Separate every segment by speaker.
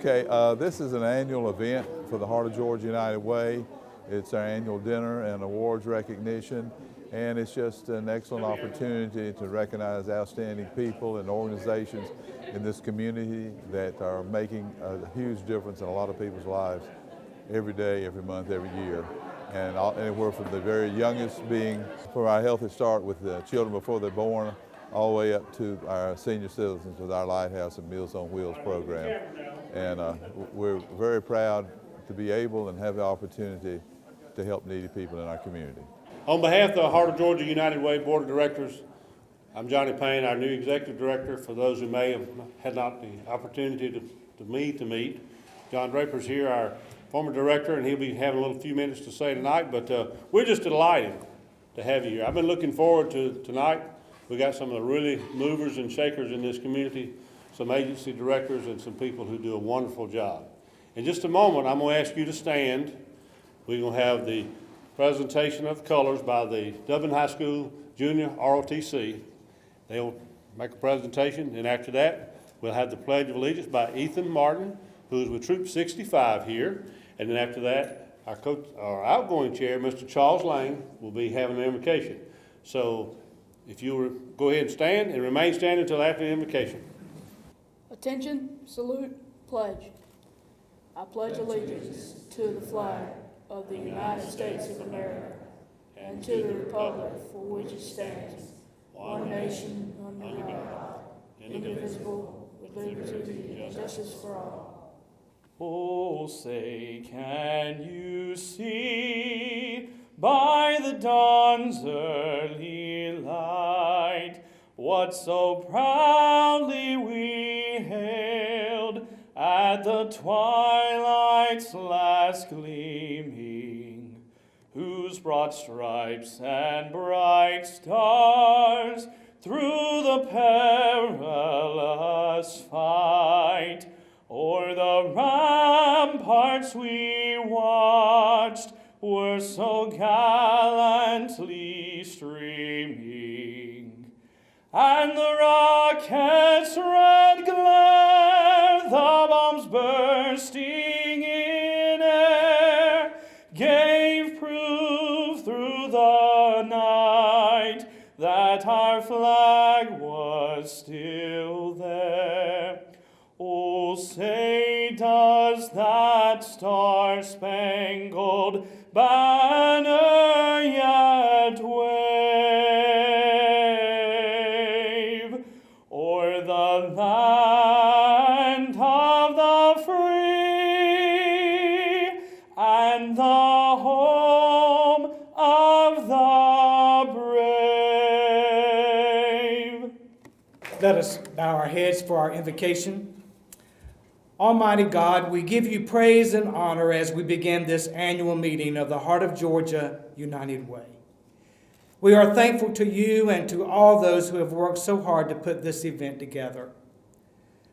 Speaker 1: Okay, this is an annual event for the Heart of Georgia United Way. It's our annual dinner and awards recognition, and it's just an excellent opportunity to recognize outstanding people and organizations in this community that are making a huge difference in a lot of people's lives every day, every month, every year. And anywhere from the very youngest being for our Healthy Start with the children before they're born, all the way up to our senior citizens with our Lighthouse and Meals on Wheels program. And we're very proud to be able and have the opportunity to help needy people in our community.
Speaker 2: On behalf of the Heart of Georgia United Way Board of Directors, I'm Johnny Payne, our new Executive Director. For those who may have had not the opportunity to meet, John Draper's here, our former director, and he'll be having a few minutes to say tonight, but we're just delighted to have you here. I've been looking forward to tonight. We got some of the really movers and shakers in this community, some agency directors and some people who do a wonderful job. In just a moment, I'm going to ask you to stand. We're going to have the presentation of colors by the Dublin High School Junior ROTC. They'll make a presentation, and after that, we'll have the Pledge of Allegiance by Ethan Martin, who is with Troop 65 here. And then after that, our outgoing chair, Mr. Charles Lane, will be having an invocation. So if you will go ahead and stand and remain standing until after the invocation.
Speaker 3: Attention, salute, pledge. I pledge allegiance to the flag of the United States of America and to the republic for which it stands, one nation under God, indivisible, with liberty and justice for all.
Speaker 4: Oh, say, can you see by the dawn's early light what so proudly we hailed at the twilight's last gleaming, whose broad stripes and bright stars through the perilous fight o'er the ramparts we watched were so gallantly streaming, and the rocket's red glare, the bombs bursting in air, gave proof through the night that our flag was still there. Oh, say, does that star-spangled banner yet wave o'er the land of the free and the home of the brave?
Speaker 5: Let us bow our heads for our invocation. Almighty God, we give you praise and honor as we begin this annual meeting of the Heart of Georgia United Way. We are thankful to you and to all those who have worked so hard to put this event together.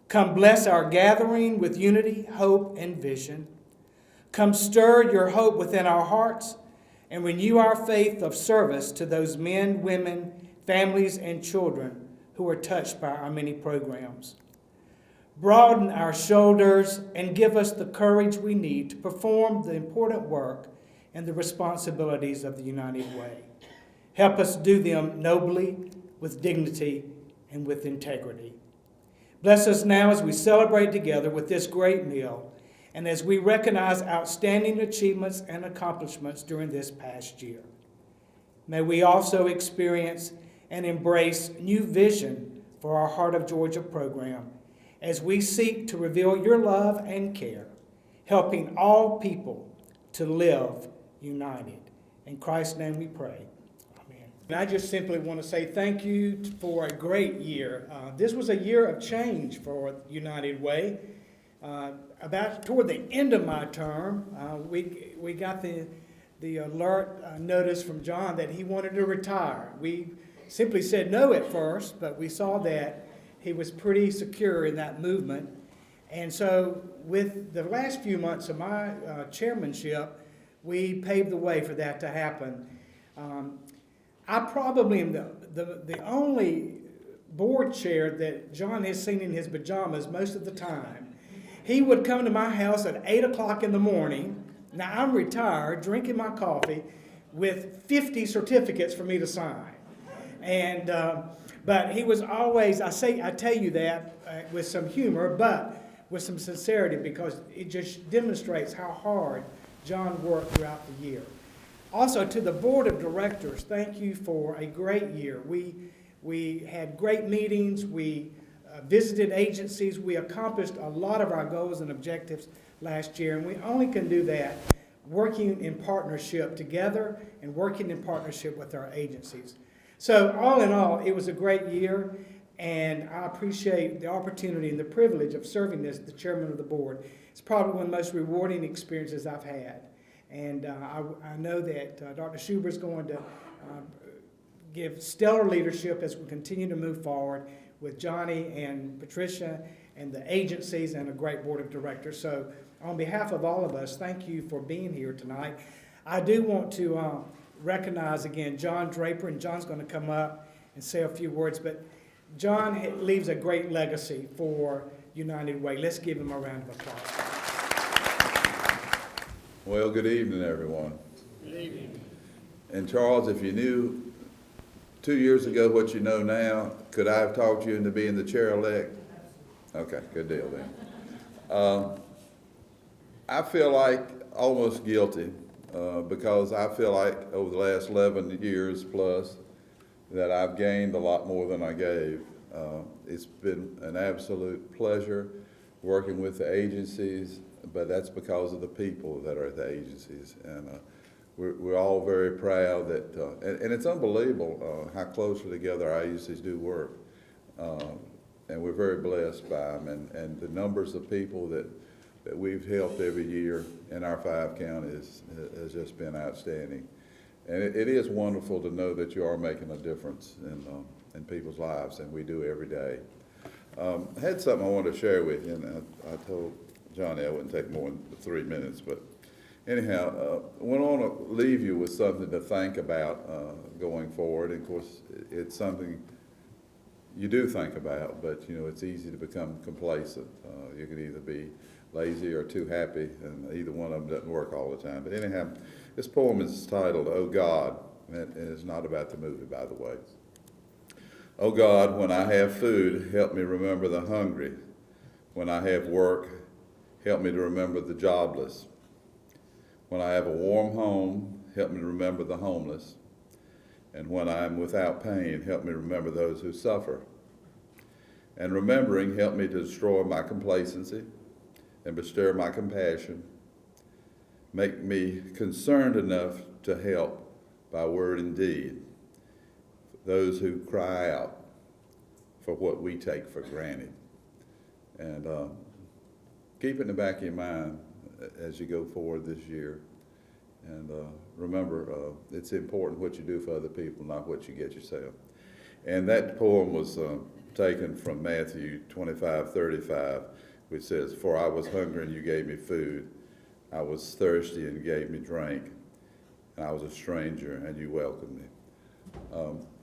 Speaker 5: Come bless our gathering with unity, hope, and vision. Come stir your hope within our hearts and renew our faith of service to those men, women, families, and children who are touched by our many programs. Broaden our shoulders and give us the courage we need to perform the important work and the responsibilities of the United Way. Help us do them nobly, with dignity, and with integrity. Bless us now as we celebrate together with this great meal and as we recognize outstanding achievements and accomplishments during this past year. May we also experience and embrace new vision for our Heart of Georgia program as we seek to reveal your love and care, helping all people to live united. In Christ's name we pray. Amen. And I just simply want to say thank you for a great year. This was a year of change for United Way. About toward the end of my term, we got the alert notice from John that he wanted to retire. We simply said no at first, but we saw that he was pretty secure in that movement. And so with the last few months of my chairmanship, we paved the way for that to happen. I probably am the only board chair that John has seen in his pajamas most of the time. He would come to my house at 8 o'clock in the morning. Now, I'm retired, drinking my coffee, with 50 certificates for me to sign. And, but he was always, I tell you that with some humor, but with some sincerity, because it just demonstrates how hard John worked throughout the year. Also, to the board of directors, thank you for a great year. We had great meetings. We visited agencies. We accomplished a lot of our goals and objectives last year, and we only can do that working in partnership together and working in partnership with our agencies. So all in all, it was a great year, and I appreciate the opportunity and the privilege of serving as the chairman of the board. It's probably one of the most rewarding experiences I've had. And I know that Dr. Schubert is going to give stellar leadership as we continue to move forward with Johnny and Patricia and the agencies and a great board of directors. So on behalf of all of us, thank you for being here tonight. I do want to recognize again John Draper, and John's going to come up and say a few words, but John leaves a great legacy for United Way. Let's give him a round of applause.
Speaker 1: Well, good evening, everyone. Good evening. And Charles, if you knew 2 years ago what you know now, could I have talked you into being the chair-elect? Okay, good deal then. I feel like almost guilty because I feel like over the last 11 years plus that I've gained a lot more than I gave. It's been an absolute pleasure working with the agencies, but that's because of the people that are at the agencies. And we're all very proud that, and it's unbelievable how closely together our agencies do work. And we're very blessed by them. And the numbers of people that we've helped every year in our 5 counties has just been outstanding. And it is wonderful to know that you are making a difference in people's lives, and we do every day. I had something I wanted to share with you, and I told Johnny I wouldn't take more than 3 minutes, but anyhow, I want to leave you with something to think about going forward. And of course, it's something you do think about, but you know, it's easy to become complacent. You can either be lazy or too happy, and either one of them doesn't work all the time. But anyhow, this poem is titled, "Oh God," and it's not about the movie, by the way. Oh God, when I have food, help me remember the hungry. When I have work, help me to remember the jobless. When I have a warm home, help me to remember the homeless. And when I am without pain, help me remember those who suffer. And remembering, help me to destroy my complacency and bestir my compassion. Make me concerned enough to help by word and deed those who cry out for what we take for granted. And keep it in the back of your mind as you go forward this year. And remember, it's important what you do for other people, not what you get yourself. And that poem was taken from Matthew 25:35, which says, "For I was hungry and you gave me food. I was thirsty and you gave me drink. And I was a stranger and you welcomed me."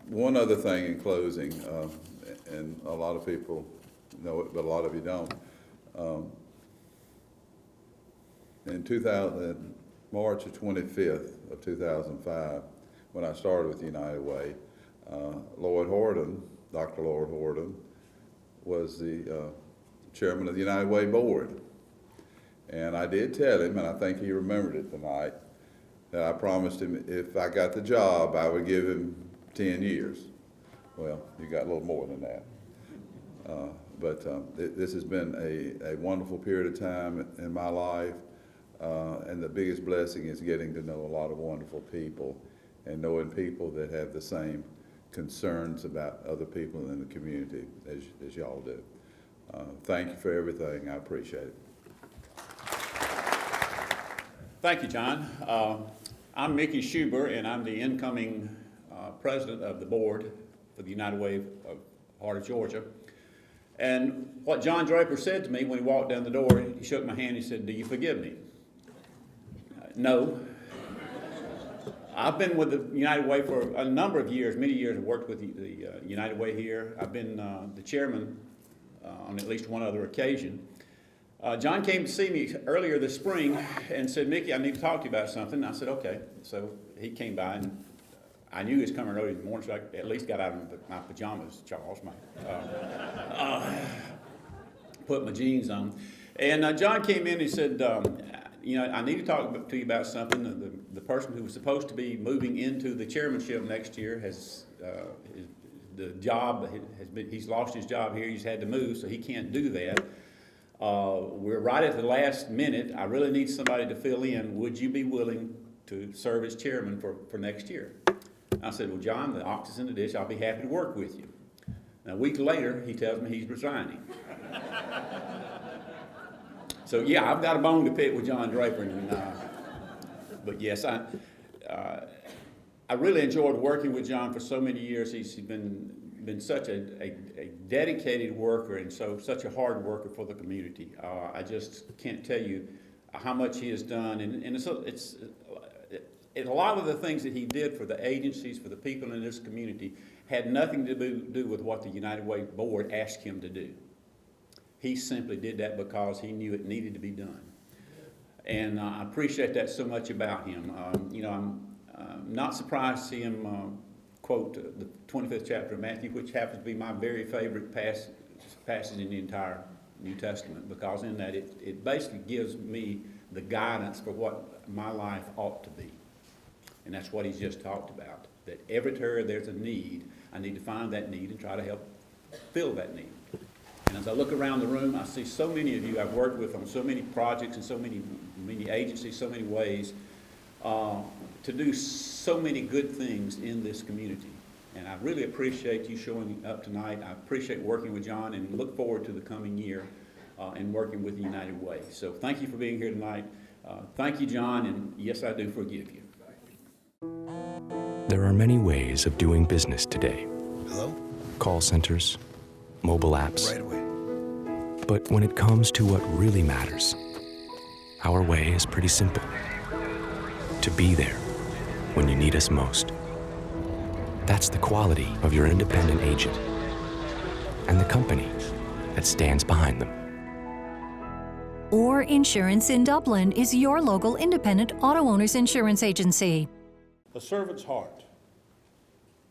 Speaker 1: One other thing in closing, and a lot of people know it, but a lot of you don't. In March 25th of 2005, when I started with United Way, Lloyd Horton, Dr. Lloyd Horton, was the chairman of the United Way board. And I did tell him, and I think he remembered it tonight, that I promised him if I got the job, I would give him 10 years. Well, you got a little more than that. But this has been a wonderful period of time in my life. And the biggest blessing is getting to know a lot of wonderful people and knowing people that have the same concerns about other people in the community as y'all do. Thank you for everything. I appreciate it.
Speaker 6: Thank you, John. I'm Mickey Schubert, and I'm the incoming president of the board for the United Way of Heart of Georgia. And what John Draper said to me when he walked down the door, he shook my hand, he said, "Do you forgive me?" No. I've been with the United Way for a number of years, many years. I've worked with the United Way here. I've been the chairman on at least one other occasion. John came to see me earlier this spring and said, Mickey, I need to talk to you about something. I said, okay. So he came by, and I knew he was coming early in the morning, so I at least got out of my pajamas, Charles, put my jeans on. And John came in and he said, I need to talk to you about something. The person who was supposed to be moving into the chairmanship next year has he's lost his job here. He's had to move, so he can't do that. We're right at the last minute. I really need somebody to fill in. Would you be willing to serve as chairman for next year? I said, well, John, the ox is in the dish. I'll be happy to work with you. Now, a week later, he tells me he's resigning. So, yeah, I've got a bone to pick with John Draper. But, yes, I really enjoyed working with John for so many years. He's been such a dedicated worker and such a hard worker for the community. I just can't tell you how much he has done, and it's a lot of the things that he did for the agencies, for the people in this community, had nothing to do with what the United Way board asked him to do. He simply did that because he knew it needed to be done, and I appreciate that so much about him. I'm not surprised to see him quote the 25th chapter of Matthew, which happens to be my very favorite passage in the entire New Testament, because in that it basically gives me the guidance for what my life ought to be. And that's what he's just talked about, that every time there's a need, I need to find that need and try to help fill that need. And as I look around the room, I see so many of you I've worked with on so many projects and so many agencies, so many ways, to do so many good things in this community. And I really appreciate you showing up tonight. I appreciate working with John and look forward to the coming year and working with the United Way. So thank you for being here tonight. Thank you, John, and yes, I do forgive you.
Speaker 7: There are many ways of doing business today.
Speaker 8: Hello?
Speaker 7: Call centers, mobile apps.
Speaker 8: Right away.
Speaker 7: But when it comes to what really matters, our way is pretty simple. To be there when you need us most. That's the quality of your independent agent and the company that stands behind them.
Speaker 9: Orr Insurance in Dublin is your local independent auto owners insurance agency.
Speaker 2: A servant's heart,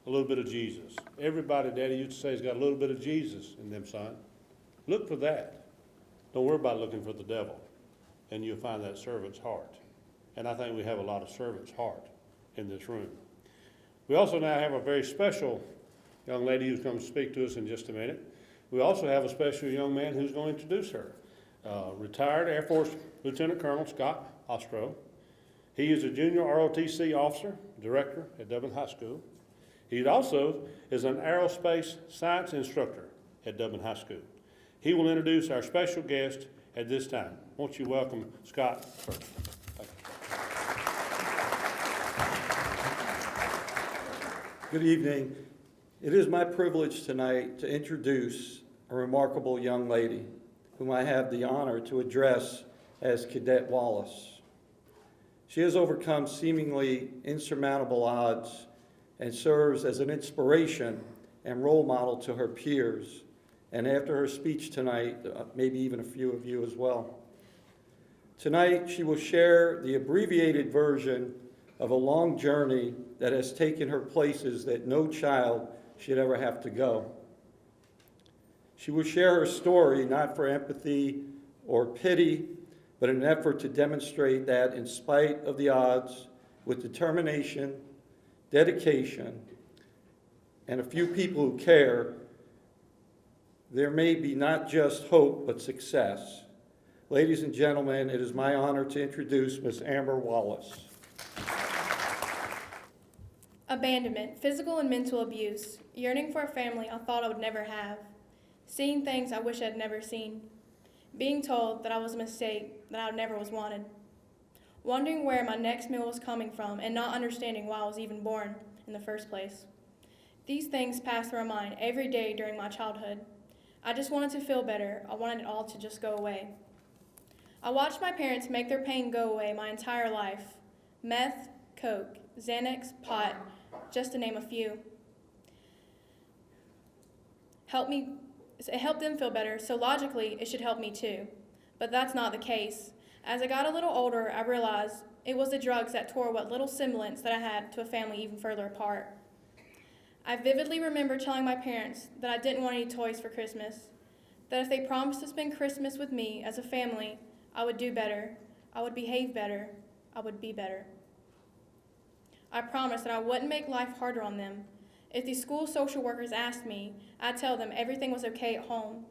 Speaker 2: a little bit of Jesus. Everybody, Daddy used to say, has got a little bit of Jesus in them, son. Look for that. Don't worry about looking for the devil, and you'll find that servant's heart. And I think we have a lot of servant's heart in this room. We also now have a very special young lady who's going to speak to us in just a minute. We also have a special young man who's going to introduce her. Retired Air Force Lieutenant Colonel Scott Ostro. He is a junior ROTC officer, director at Dublin High School. He also is an aerospace science instructor at Dublin High School. He will introduce our special guest at this time. Won't you welcome Scott first?
Speaker 10: Good evening. It is my privilege tonight to introduce a remarkable young lady whom I have the honor to address as Cadet Wallace. She has overcome seemingly insurmountable odds and serves as an inspiration and role model to her peers, and after her speech tonight, maybe even a few of you as well. Tonight, she will share the abbreviated version of a long journey that has taken her places that no child should ever have to go. She will share her story not for empathy or pity, but in an effort to demonstrate that in spite of the odds, with determination, dedication, and a few people who care, there may be not just hope, but success. Ladies and gentlemen, it is my honor to introduce Ms. Amber Wallace.
Speaker 11: Abandonment, physical and mental abuse, yearning for a family I thought I would never have, seeing things I wish I'd never seen, being told that I was a mistake, that I never was wanted, wondering where my next meal was coming from and not understanding why I was even born in the first place. These things passed through my mind every day during my childhood. I just wanted to feel better. I wanted it all to just go away. I watched my parents make their pain go away my entire life. Meth, coke, Xanax, pot, just to name a few. It helped them feel better, so logically it should help me too. But that's not the case. As I got a little older, I realized it was the drugs that tore what little semblance that I had to a family even further apart. I vividly remember telling my parents that I didn't want any toys for Christmas, that if they promised to spend Christmas with me as a family, I would do better, I would behave better, I would be better. I promised that I wouldn't make life harder on them. If the school social workers asked me, I'd tell them everything was okay at home.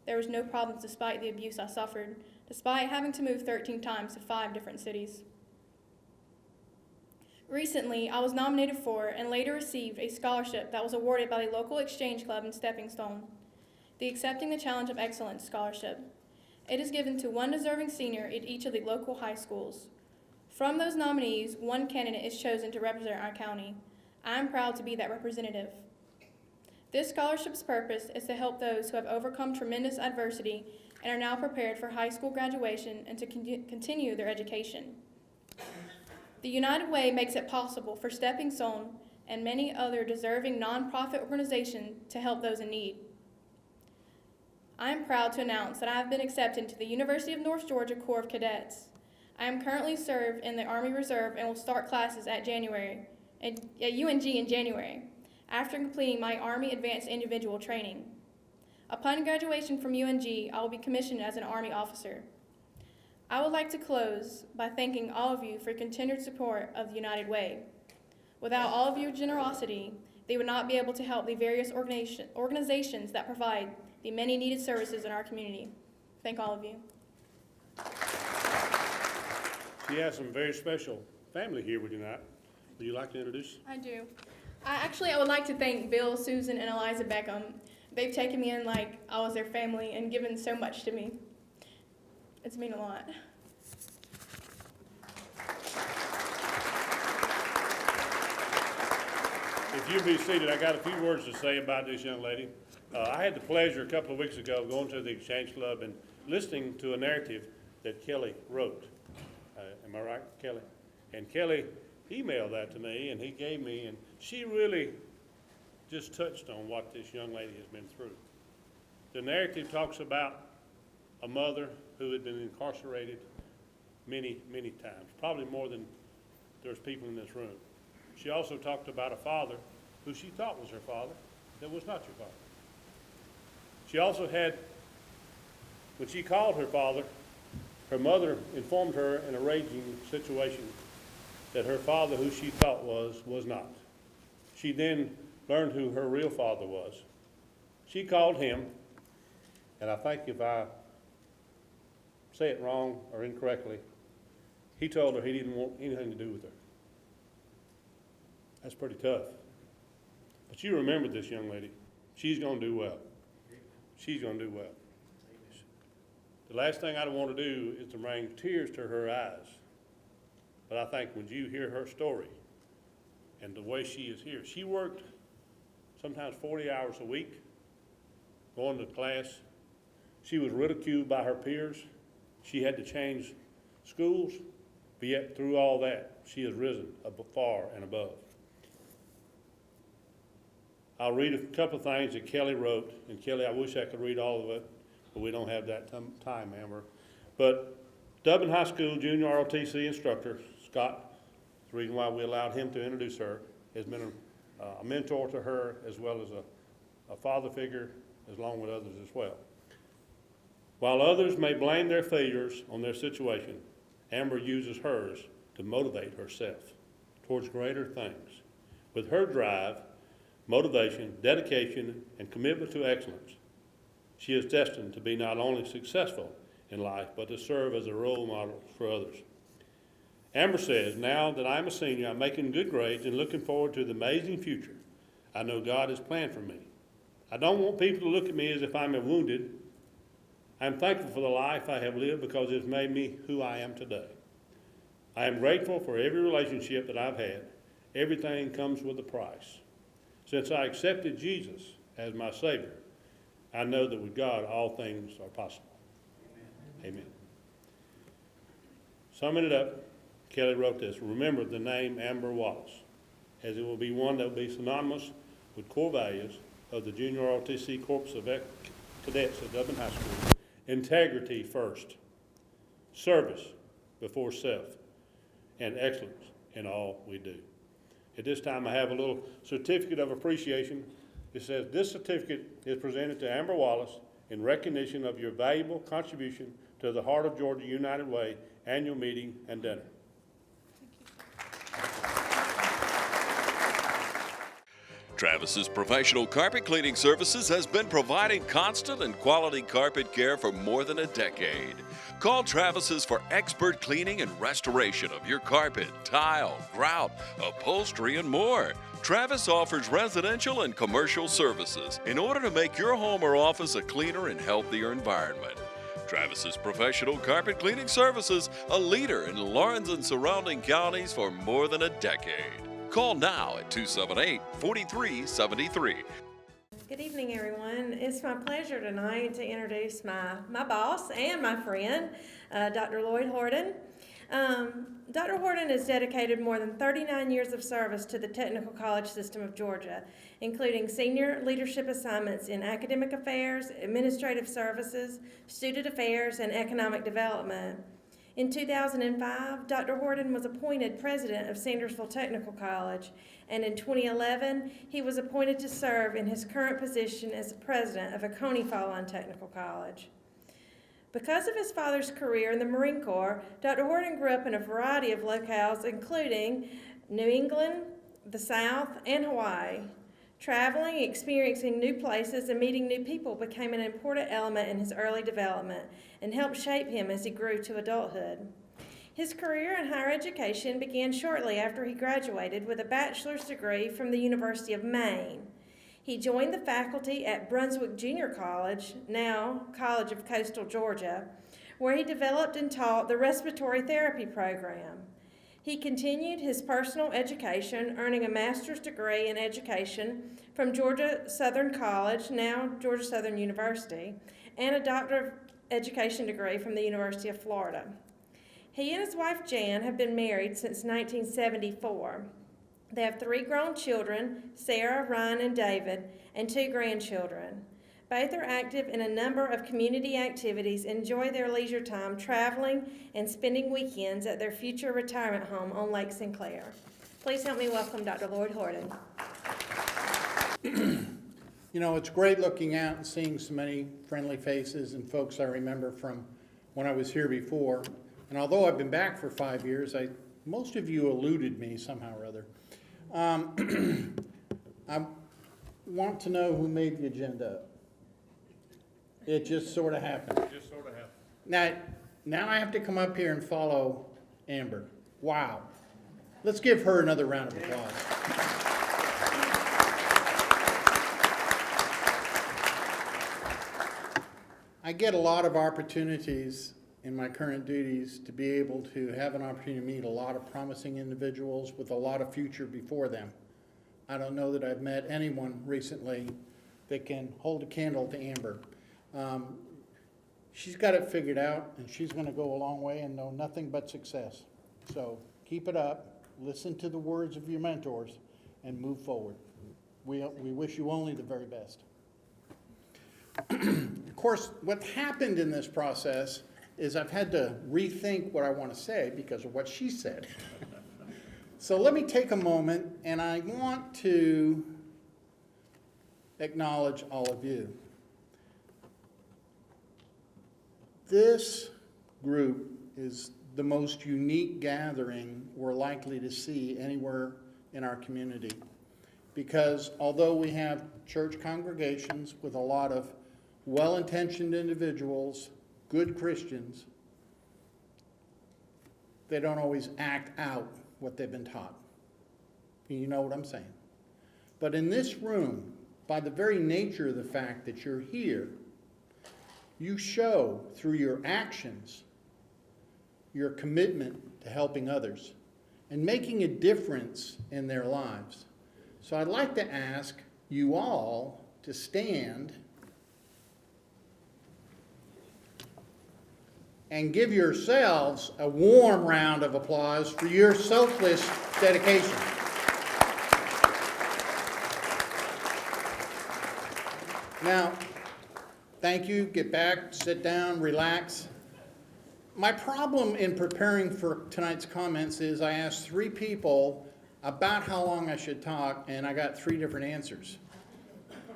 Speaker 11: There was no problems despite the abuse I suffered, despite having to move 13 times to 5 different cities. Recently, I was nominated for and later received a scholarship that was awarded by the local exchange club in Stepping Stone, the Accepting the Challenge of Excellence Scholarship. It is given to one deserving senior at each of the local high schools. From those nominees, one candidate is chosen to represent our county. I am proud to be that representative. This scholarship's purpose is to help those who have overcome tremendous adversity and are now prepared for high school graduation and to continue their education. The United Way makes it possible for Stepping Stone and many other deserving nonprofit organizations to help those in need. I am proud to announce that I have been accepted to the University of North Georgia Corps of Cadets. I am currently served in the Army Reserve and will start classes at UNG in January, after completing my Army Advanced Individual Training. Upon graduation from UNG, I will be commissioned as an Army officer. I would like to close by thanking all of you for your continued support of the United Way. Without all of your generosity, they would not be able to help the various organizations that provide the many needed services in our community. Thank all of you.
Speaker 2: She has some very special family here with you tonight. Would you like to introduce?
Speaker 11: I do. I would like to thank Bill, Susan, and Eliza Beckham. They've taken me in like I was their family and given so much to me. It's mean a lot.
Speaker 2: If you'd be seated, I got a few words to say about this young lady. I had the pleasure a couple of weeks ago going to the Exchange Club and listening to a narrative that Kelly wrote. Am I right, Kelly? And Kelly emailed that to me, and he gave me, and she really just touched on what this young lady has been through. The narrative talks about a mother who had been incarcerated many, many times, probably more than there's people in this room. She also talked about a father who she thought was her father, that was not your father. She also had, when she called her father, her mother informed her in a raging situation that her father, who she thought was not. She then learned who her real father was. She called him, and I think if I say it wrong or incorrectly, he told her he didn't want anything to do with her. That's pretty tough. But you remember this young lady. She's going to do well. She's going to do well. The last thing I want to do is to bring tears to her eyes. But I think when you hear her story and the way she is here, she worked sometimes 40 hours a week, going to class. She was ridiculed by her peers. She had to change schools, but yet through all that, she has risen far and above. I'll read a couple of things that Kelly wrote, and Kelly, I wish I could read all of it, but we don't have that time, Amber. But Dublin High School junior ROTC instructor, Scott, the reason why we allowed him to introduce her, has been a mentor to her as well as a father figure, along with others as well. While others may blame their failures on their situation, Amber uses hers to motivate herself towards greater things. With her drive, motivation, dedication, and commitment to excellence, she is destined to be not only successful in life, but to serve as a role model for others. Amber says, now that I'm a senior, I'm making good grades and looking forward to the amazing future I know God has planned for me. I don't want people to look at me as if I'm wounded. I'm thankful for the life I have lived because it's made me who I am today. I am grateful for every relationship that I've had. Everything comes with a price. Since I accepted Jesus as my Savior, I know that with God, all things are possible. Amen. Summing it up, Kelly wrote this: remember the name Amber Wallace, as it will be one that will be synonymous with core values of the Junior ROTC Corps of Cadets at Dublin High School. Integrity first, service before self, and excellence in all we do. At this time, I have a little certificate of appreciation. It says, "This certificate is presented to Amber Wallace in recognition of your valuable contribution to the Heart of Georgia United Way annual meeting and dinner."
Speaker 8: Travis's Professional Carpet Cleaning Services has been providing constant and quality carpet care for more than a decade. Call Travis's for expert cleaning and restoration of your carpet, tile, grout, upholstery, and more. Travis offers residential and commercial services in order to make your home or office a cleaner and healthier environment. Travis's Professional Carpet Cleaning Services, a leader in Lawrence and surrounding counties for more than a decade. Call now at 278-4373.
Speaker 12: Good evening, everyone. It's my pleasure tonight to introduce my boss and my friend, Dr. Lloyd Horton. Dr. Horton has dedicated more than 39 years of service to the technical college system of Georgia, including senior leadership assignments in academic affairs, administrative services, student affairs, and economic development. In 2005, Dr. Horton was appointed president of Sandersville Technical College, and in 2011, he was appointed to serve in his current position as president of Oconee Fallon Technical College. Because of his father's career in the Marine Corps, Dr. Horton grew up in a variety of locales, including New England, the South, and Hawaii. Traveling, experiencing new places, and meeting new people became an important element in his early development and helped shape him as he grew to adulthood. His career in higher education began shortly after he graduated with a bachelor's degree from the University of Maine. He joined the faculty at Brunswick Junior College, now College of Coastal Georgia, where he developed and taught the respiratory therapy program. He continued his personal education, earning a master's degree in education from Georgia Southern College, now Georgia Southern University, and a doctor of education degree from the University of Florida. He and his wife Jan have been married since 1974. They have 3 grown children, Sarah, Ryan, and David, and 2 grandchildren. Both are active in a number of community activities, enjoy their leisure time traveling and spending weekends at their future retirement home on Lake Sinclair. Please help me welcome Dr. Lloyd Horton.
Speaker 13: You know, it's great looking out and seeing so many friendly faces and folks I remember from when I was here before. And although I've been back for 5 years, most of you eluded me somehow or other. I want to know who made the agenda up. It just sort of happened. Now I have to come up here and follow Amber. Wow. Let's give her another round of applause. I get a lot of opportunities in my current duties to be able to have an opportunity to meet a lot of promising individuals with a lot of future before them. I don't know that I've met anyone recently that can hold a candle to Amber. She's got it figured out, and she's going to go a long way and know nothing but success. So keep it up, listen to the words of your mentors, and move forward. We wish you only the very best. Of course, what happened in this process is I've had to rethink what I want to say because of what she said. So let me take a moment, and I want to acknowledge all of you. This group is the most unique gathering we're likely to see anywhere in our community, because although we have church congregations with a lot of well-intentioned individuals, good Christians, they don't always act out what they've been taught. You know what I'm saying? But in this room, by the very nature of the fact that you're here, you show through your actions your commitment to helping others and making a difference in their lives. So I'd like to ask you all to stand and give yourselves a warm round of applause for your selfless dedication. Now, thank you. Get back, sit down, relax. My problem in preparing for tonight's comments is I asked 3 people about how long I should talk, and I got 3 different answers.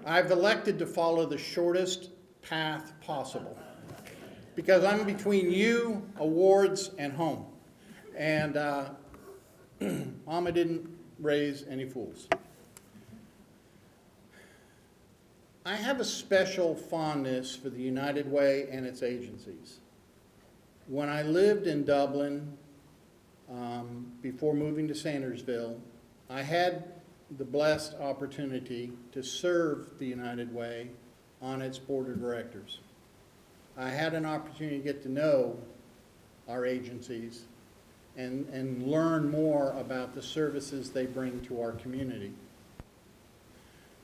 Speaker 13: I've elected to follow the shortest path possible because I'm between you, awards, and home. And Mama didn't raise any fools. I have a special fondness for the United Way and its agencies. When I lived in Dublin, before moving to Sandersville, I had the blessed opportunity to serve the United Way on its board of directors. I had an opportunity to get to know our agencies and learn more about the services they bring to our community.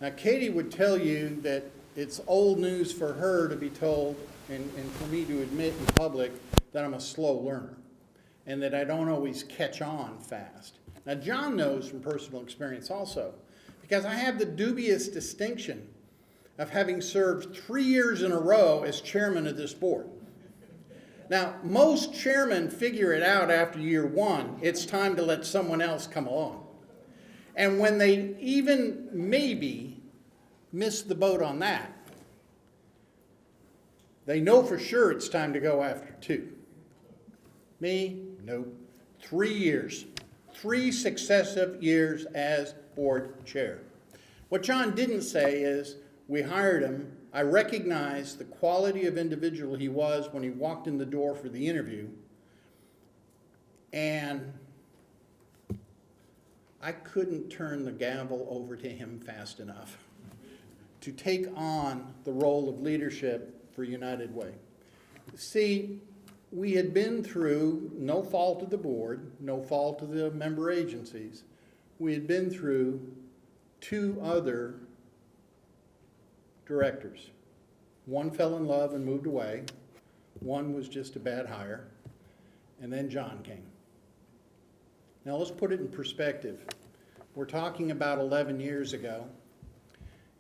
Speaker 13: Now, Katie would tell you that it's old news for her to be told and for me to admit in public that I'm a slow learner and that I don't always catch on fast. Now, John knows from personal experience also, because I have the dubious distinction of having served 3 years in a row as chairman of this board. Now, most chairmen figure it out after year 1. It's time to let someone else come along. And when they even maybe miss the boat on that, they know for sure it's time to go after 2. Me, nope. 3 years. 3 successive years as board chair. What John didn't say is, we hired him. I recognized the quality of individual he was when he walked in the door for the interview. And I couldn't turn the gavel over to him fast enough to take on the role of leadership for United Way. See, we had been through, no fault of the board, no fault of the member agencies, we had been through 2 other directors. One fell in love and moved away. One was just a bad hire. And then John came. Now let's put it in perspective. We're talking about 11 years ago.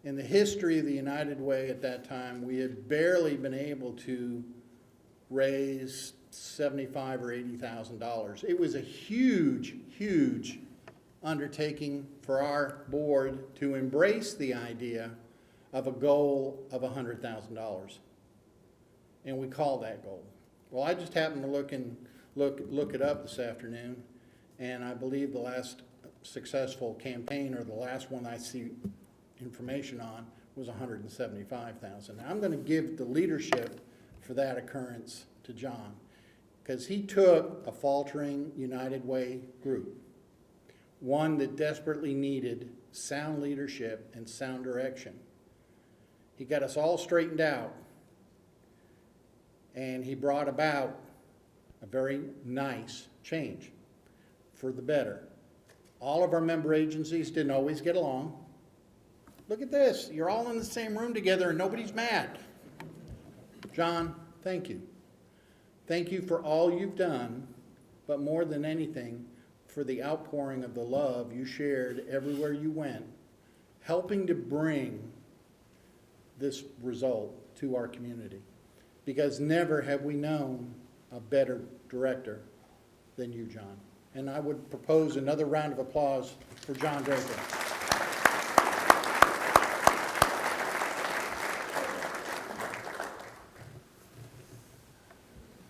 Speaker 13: In the history of the United Way at that time, we had barely been able to raise $75,000 or $80,000. It was a huge, huge undertaking for our board to embrace the idea of a goal of $100,000. And we call that goal. Well, I just happened to look it up this afternoon, and I believe the last successful campaign, or the last one I see information on, was $175,000. Now, I'm going to give the leadership for that occurrence to John, because he took a faltering United Way group, one that desperately needed sound leadership and sound direction. He got us all straightened out, and he brought about a very nice change for the better. All of our member agencies didn't always get along. Look at this. You're all in the same room together and nobody's mad. John, thank you. Thank you for all you've done, but more than anything, for the outpouring of the love you shared everywhere you went, helping to bring this result to our community. Because never have we known a better director than you, John. And I would propose another round of applause for John Draper.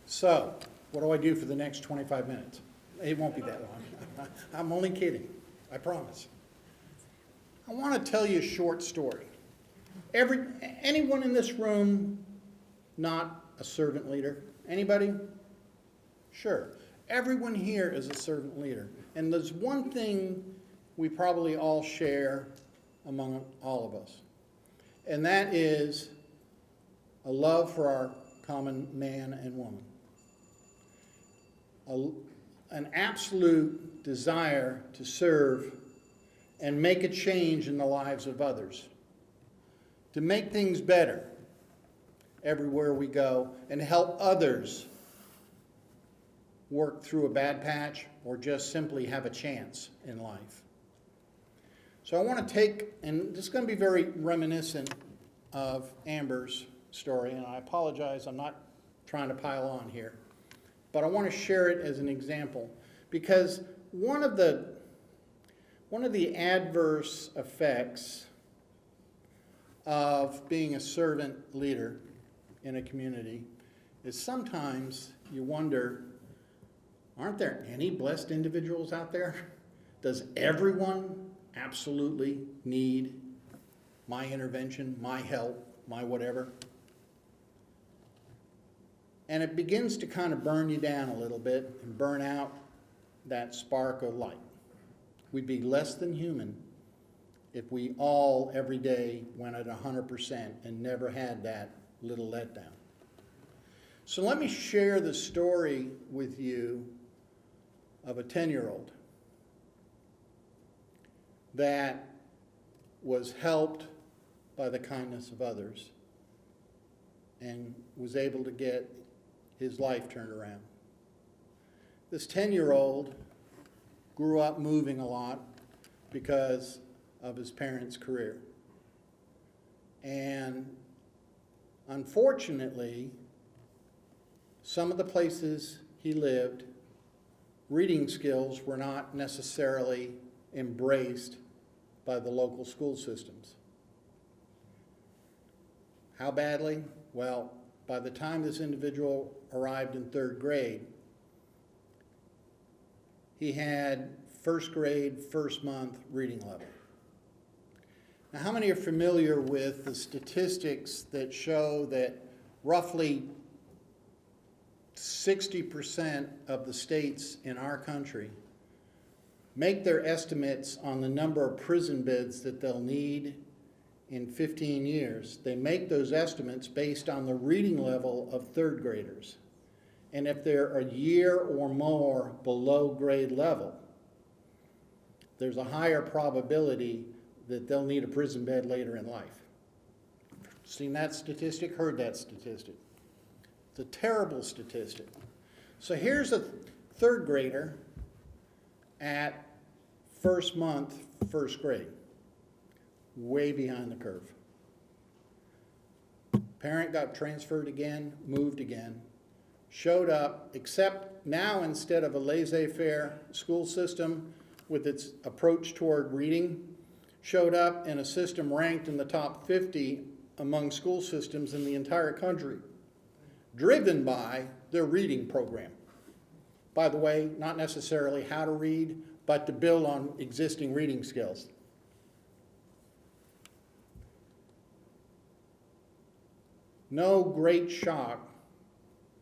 Speaker 13: So, what do I do for the next 25 minutes? It won't be that long. I'm only kidding, I promise. I want to tell you a short story. Anyone in this room not a servant leader? Anybody? Sure. Everyone here is a servant leader. And there's one thing we probably all share among all of us. And that is a love for our common man and woman. An absolute desire to serve and make a change in the lives of others. To make things better everywhere we go and help others work through a bad patch or just simply have a chance in life. So I want to take, and this is going to be very reminiscent of Amber's story, and I apologize, I'm not trying to pile on here. but I want to share it as an example, because one of the adverse effects of being a servant leader in a community is sometimes you wonder, aren't there any blessed individuals out there? Does everyone absolutely need my intervention, my help, my whatever? And it begins to kind of burn you down a little bit and burn out that spark of light. We'd be less than human if we all every day went at 100% and never had that little letdown. So let me share the story with you of a 10-year-old that was helped by the kindness of others and was able to get his life turned around. This 10-year-old grew up moving a lot because of his parents' career. And unfortunately, some of the places he lived, reading skills were not necessarily embraced by the local school systems. How badly? Well, by the time this individual arrived in 3rd grade, he had 1st grade, 1st month reading level. Now, how many are familiar with the statistics that show that roughly 60% of the states in our country make their estimates on the number of prison beds that they'll need in 15 years? They make those estimates based on the reading level of 3rd graders. And if they're a year or more below grade level, there's a higher probability that they'll need a prison bed later in life. Seen that statistic? Heard that statistic? It's a terrible statistic. So here's a 3rd grader at 1st month, 1st grade, way behind the curve. Parent got transferred again, moved again, showed up, except now instead of a laissez-faire school system with its approach toward reading, showed up in a system ranked in the top 50 among school systems in the entire country, driven by their reading program. By the way, not necessarily how to read, but to build on existing reading skills. No great shock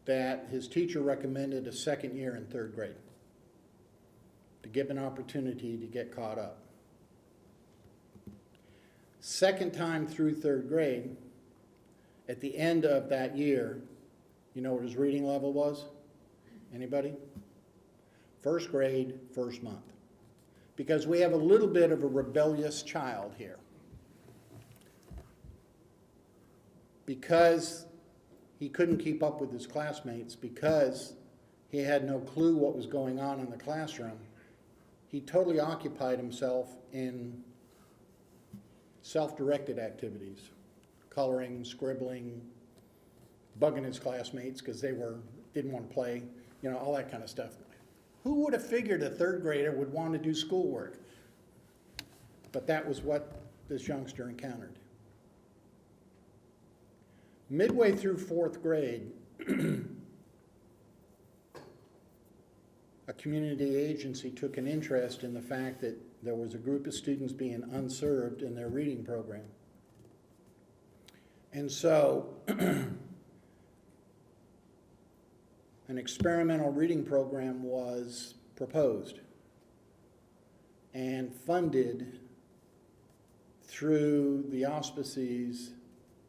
Speaker 13: that his teacher recommended a 2nd year in 3rd grade to give an opportunity to get caught up. 2nd time through 3rd grade, at the end of that year, you know what his reading level was? Anybody? 1st grade, 1st month. Because we have a little bit of a rebellious child here. Because he couldn't keep up with his classmates, because he had no clue what was going on in the classroom, he totally occupied himself in self-directed activities, coloring, scribbling, bugging his classmates because they didn't want to play, you know, all that kind of stuff. Who would have figured a 3rd grader would want to do schoolwork? But that was what this youngster encountered. Midway through 4th grade, a community agency took an interest in the fact that there was a group of students being unserved in their reading program. And so an experimental reading program was proposed and funded through the auspices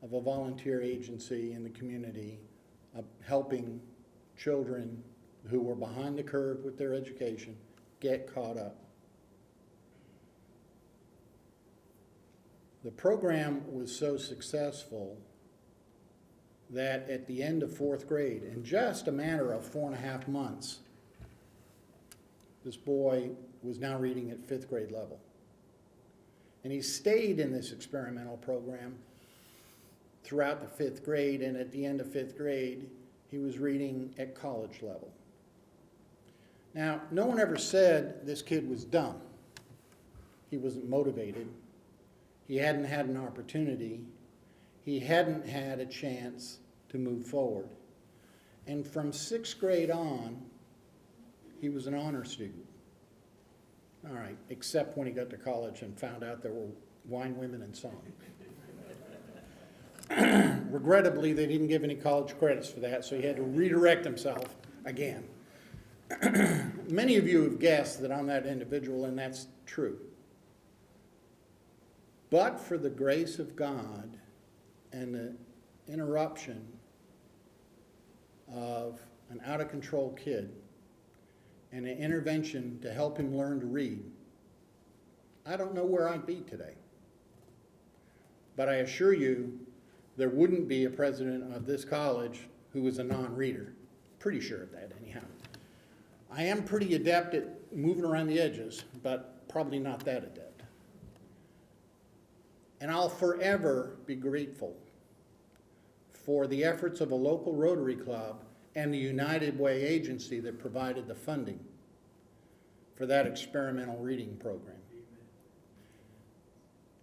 Speaker 13: of a volunteer agency in the community, helping children who were behind the curve with their education get caught up. The program was so successful that at the end of 4th grade, in just a matter of 4.5 months, this boy was now reading at 5th grade level. And he stayed in this experimental program throughout the 5th grade, and at the end of 5th grade, he was reading at college level. Now, no one ever said this kid was dumb. He wasn't motivated. He hadn't had an opportunity. He hadn't had a chance to move forward. And from 6th grade on, he was an honor student. All right, except when he got to college and found out there were wine, women, and song. Regrettably, they didn't give any college credits for that, so he had to redirect himself again. Many of you have guessed that I'm that individual, and that's true. But for the grace of God and the interruption of an out-of-control kid and an intervention to help him learn to read, I don't know where I'd be today. But I assure you, there wouldn't be a president of this college who was a non-reader. Pretty sure of that, anyhow. I am pretty adept at moving around the edges, but probably not that adept. And I'll forever be grateful for the efforts of a local Rotary Club and the United Way agency that provided the funding for that experimental reading program.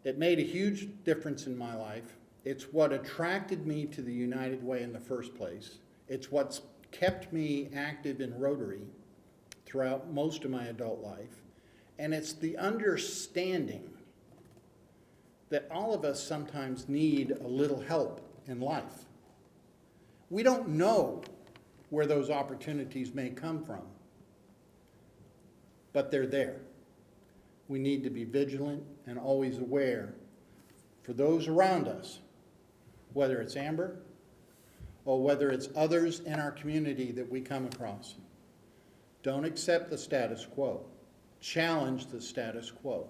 Speaker 13: It made a huge difference in my life. It's what attracted me to the United Way in the first place. It's what's kept me active in Rotary throughout most of my adult life. And it's the understanding that all of us sometimes need a little help in life. We don't know where those opportunities may come from, but they're there. We need to be vigilant and always aware for those around us, whether it's Amber or whether it's others in our community that we come across. Don't accept the status quo. Challenge the status quo.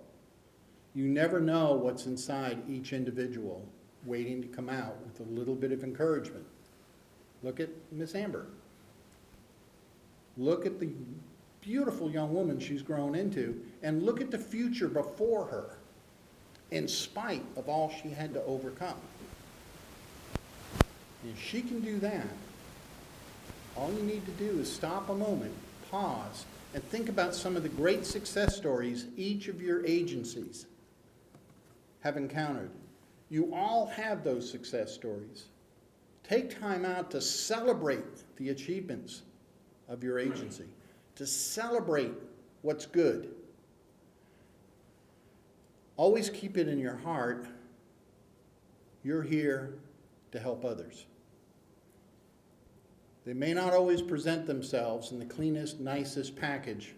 Speaker 13: You never know what's inside each individual waiting to come out with a little bit of encouragement. Look at Miss Amber. Look at the beautiful young woman she's grown into, and look at the future before her, in spite of all she had to overcome. If she can do that, all you need to do is stop a moment, pause, and think about some of the great success stories each of your agencies have encountered. You all have those success stories. Take time out to celebrate the achievements of your agency, to celebrate what's good. Always keep it in your heart, you're here to help others. They may not always present themselves in the cleanest, nicest package,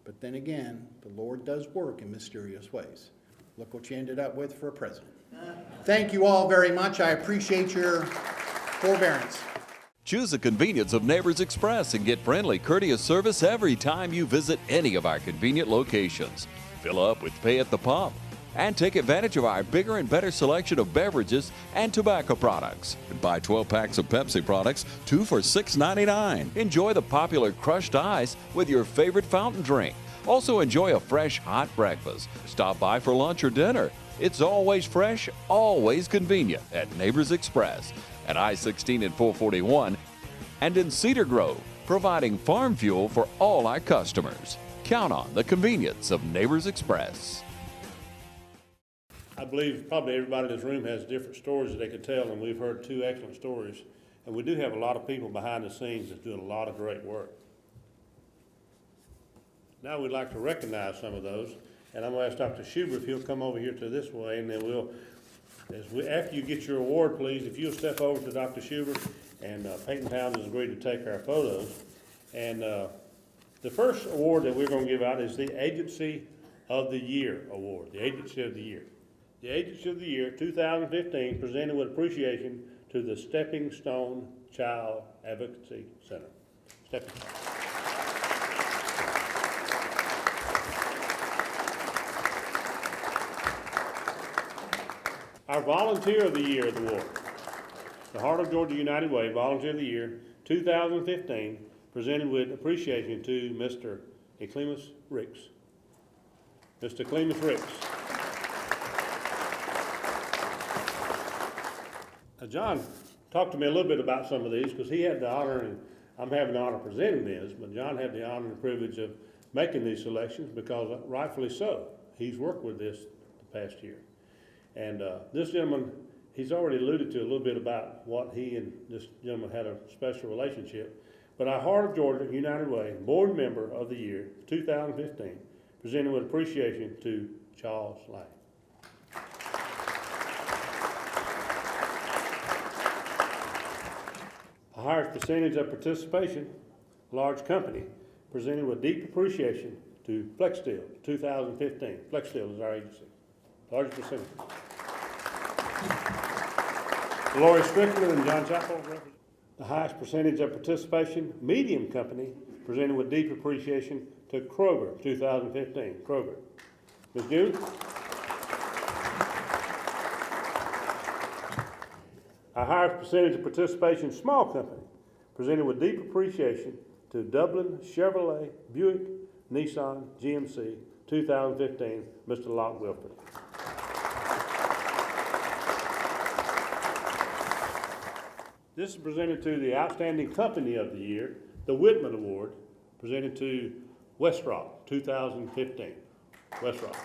Speaker 13: but then again, the Lord does work in mysterious ways. Look what you ended up with for a president. Thank you all very much. I appreciate your forbearance.
Speaker 8: Choose the convenience of Neighbors Express and get friendly, courteous service every time you visit any of our convenient locations. Fill up with pay at the pump and take advantage of our bigger and better selection of beverages and tobacco products. Buy 12 packs of Pepsi products, 2 for $6.99. Enjoy the popular crushed ice with your favorite fountain drink. Also enjoy a fresh, hot breakfast. Stop by for lunch or dinner. It's always fresh, always convenient at Neighbors Express at I-16 and 441 and in Cedar Grove, providing farm fuel for all our customers. Count on the convenience of Neighbors Express.
Speaker 2: I believe probably everybody in this room has different stories that they could tell, and we've heard 2 excellent stories. And we do have a lot of people behind the scenes that's doing a lot of great work. Now we'd like to recognize some of those, and I'm going to ask Dr. Schubert if he'll come over here to this way, and then after you get your award, please, if you'll step over to Dr. Schubert, and Peyton Towns has agreed to take our photos. And the first award that we're going to give out is the Agency of the Year Award, the Agency of the Year. The Agency of the Year 2015, presented with appreciation to the Stepping Stone Child Advocacy Center. Stepping Stone. Our Volunteer of the Year Award, the Heart of Georgia United Way Volunteer of the Year 2015, presented with appreciation to Mr. Eclemus Ricks. Mr. Eclemus Ricks. John talked to me a little bit about some of these because he had the honor I'm having the honor of presenting this, but John had the honor and privilege of making these selections because rightfully so. He's worked with this the past year. And this gentleman, he's already alluded to a little bit about what he and this gentleman had a special relationship. But our Heart of Georgia United Way Board Member of the Year 2015, presented with appreciation to Charles Lang. A highest percentage of participation, large company, presented with deep appreciation to FlexSteel 2015. FlexSteel is our agency, largest percentage. Lori Strickland and John Chapel. The highest percentage of participation, medium company, presented with deep appreciation to Kroger 2015. Kroger. Ms. June. Our highest percentage of participation, small company, presented with deep appreciation to Dublin Chevrolet Buick Nissan GMC 2015, Mr. Locke Wilford. This is presented to the Outstanding Company of the Year, the Whitman Award, presented to Westrock 2015. Westrock.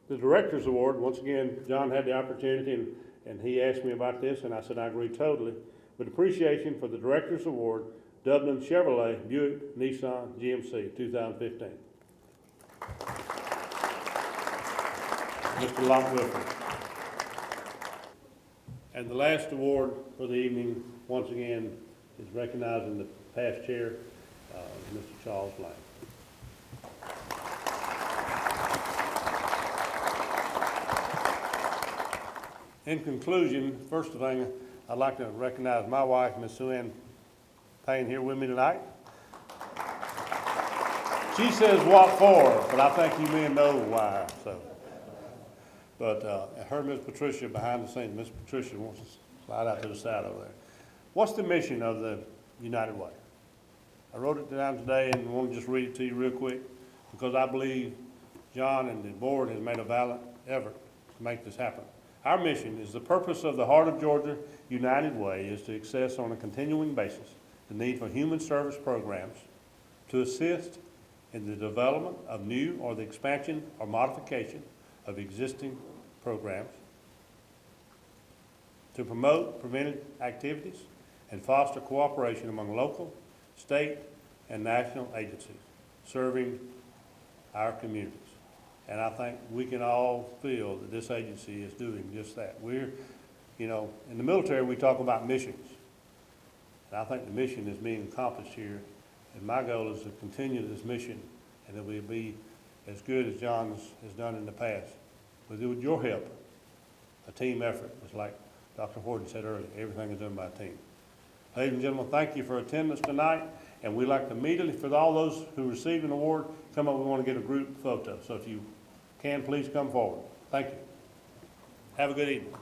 Speaker 2: The Director's Award, once again, John had the opportunity and he asked me about this and I said I agree totally. With appreciation for the Director's Award, Dublin Chevrolet Buick Nissan GMC 2015. Mr. Locke Wilford. And the last award for the evening, once again, is recognizing the past chair, Mr. Charles Lang. In conclusion, first thing, I'd like to recognize my wife, Ms. Sue Ann Payne, here with me tonight. She says what for, but I think you men know why. So, but her, Ms. Patricia, behind the scenes, Ms. Patricia wants to slide out to the side over there. What's the mission of the United Way? I wrote it down today and want to just read it to you real quick because I believe John and the board has made a valiant effort to make this happen. Our mission is the purpose of the Heart of Georgia United Way is to assess on a continuing basis the need for human service programs to assist in the development of new or the expansion or modification of existing programs, to promote preventive activities and foster cooperation among local, state, and national agencies serving our communities. And I think we can all feel that this agency is doing just that. We're, you know, in the military we talk about missions. And I think the mission is being accomplished here. And my goal is to continue this mission and that we'll be as good as John has done in the past. With your help, a team effort. It's like Dr. Horton said earlier, everything is done by a team. Ladies and gentlemen, thank you for attendance tonight. And we'd like to immediately, for all those who received an award, come up, we want to get a group photo. So if you can, please come forward. Thank you. Have a good evening.